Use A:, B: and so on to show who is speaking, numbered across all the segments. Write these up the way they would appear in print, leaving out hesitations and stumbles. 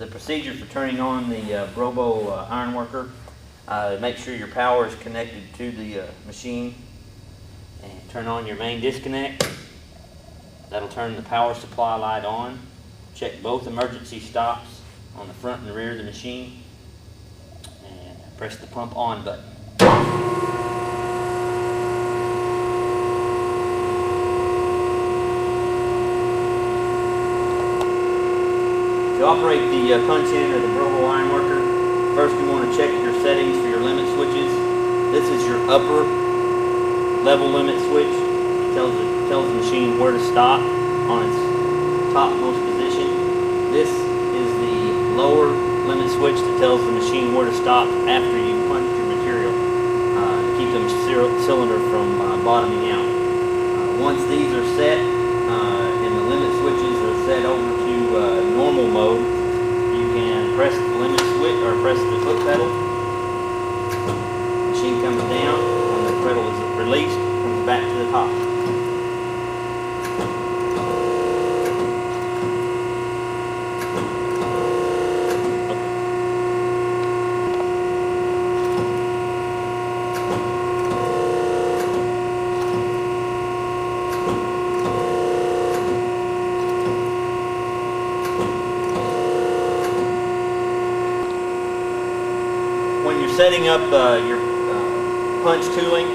A: the procedure for turning on the Brobo Ironworker. Make sure your power is connected to the machine, and turn on your main disconnect. That'll turn the power supply light on. Check both emergency stops on the front and the rear of the machine, and press the pump on button. To operate the punch-in or the Brobo Ironworker, first you want to check your settings for your limit switches. This is your upper level limit switch. It tells the machine where to stop on its topmost position. This is the lower limit switch that tells the machine where to stop after you punch your material to keep the cylinder from bottoming out. Once these are set and the limit switches are set over to normal mode, you can press the limit switch or press the foot pedal. The machine comes down. When the pedal is released, it comes back to the top. When you're setting up your punch tooling,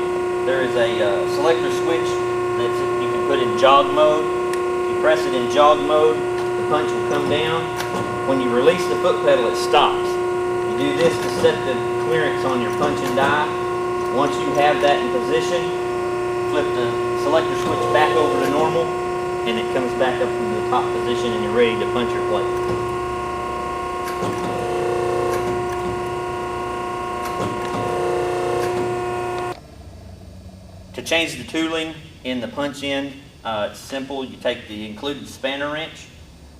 A: there is a selector switch that you can put in jog mode. If you press it in jog mode, the punch will come down. When you release the foot pedal, it stops. You do this to set the clearance on your punch and die. Once you have that in position, flip the selector switch back over to normal, and it comes back up into the top position, and you're ready to punch your plate. To change the tooling in the punch end, it's simple. You take the included spanner wrench,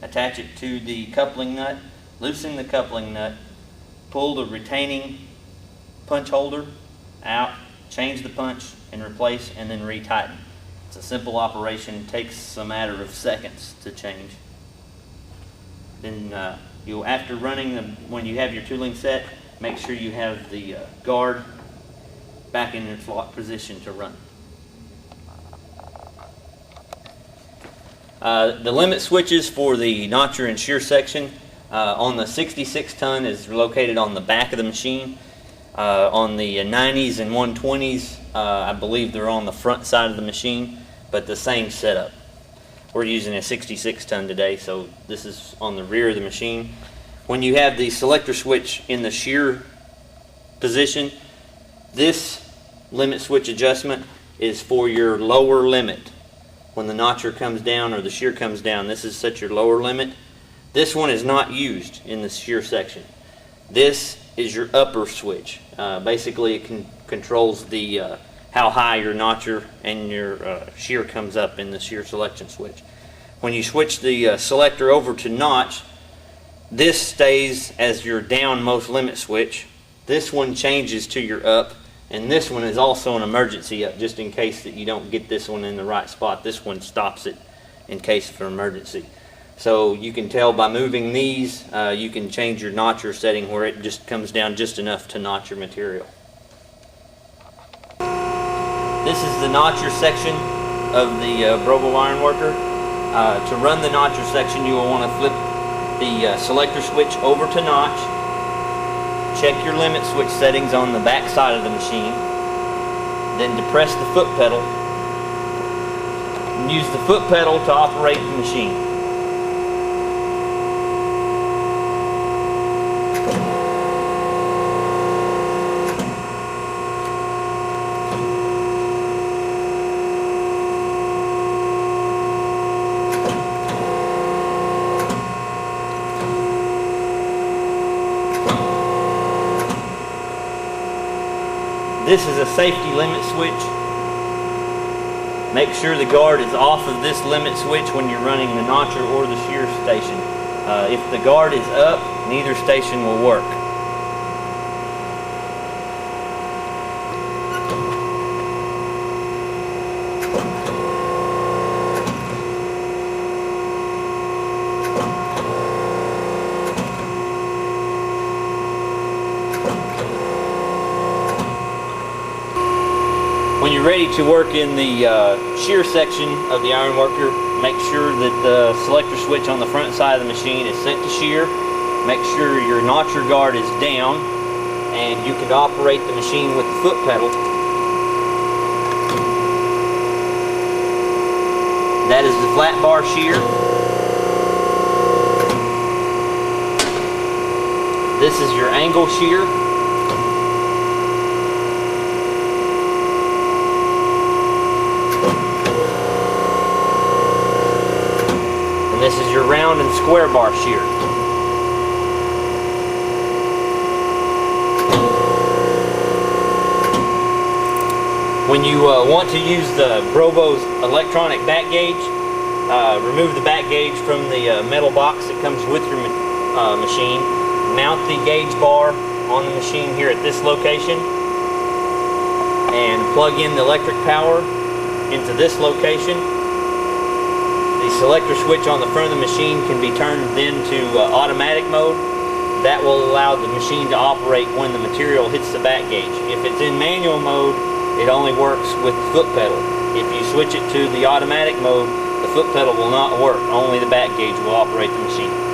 A: attach it to the coupling nut, loosen the coupling nut, pull the retaining punch holder out, change the punch and replace, and then retighten. It's a simple operation. It takes a matter of seconds to change. Then after running when you have your tooling set, make sure you have the guard back in its locked position to run. The limit switches for the notcher and shear section on the 66 ton is located on the back of the machine. On the 90s and 120s, I believe they're on the front side of the machine, but the same setup. We're using a 66 ton today, so this is on the rear of the machine. When you have the selector switch in the shear position, this limit switch adjustment is for your lower limit. When the notcher comes down or the shear comes down, this is set your lower limit. This one is not used in the shear section. This is your upper switch. Basically, it controls the how high your notcher and your shear comes up in the shear selection switch. When you switch the selector over to notch, this stays as your downmost limit switch. This one changes to your up. And this one is also an emergency up, just in case that you don't get this one in the right spot. This one stops it in case of an emergency. So you can tell by moving these, you can change your notcher setting where it just comes down just enough to notch your material. This is the notcher section of the Brobo Ironworker. To run the notcher section, you will want to flip the selector switch over to notch. Check your limit switch settings on the back side of the machine. Then depress the foot pedal. And use the foot pedal to operate the machine. This is a safety limit switch. Make sure the guard is off of this limit switch when you're running the notcher or the shear station. If the guard is up, neither station will work. ready to work in the shear section of the Ironworker, make sure that the selector switch on the front side of the machine is set to shear. Make sure your notcher guard is down, and you can operate the machine with the foot pedal. That is the flat bar shear. This is your angle shear. And this is your round and square bar shear. When you want to use the Brobo's electronic back gauge, remove the back gauge from the metal box that comes with your machine. Mount the gauge bar on the machine here at this location and plug in the electric power into this location. The selector switch on the front of the machine can be turned then to automatic mode. That will allow the machine to operate when the material hits the back gauge. If it's in manual mode, it only works with the foot pedal. If you switch it to the automatic mode, the foot pedal will not work. Only the back gauge will operate the machine.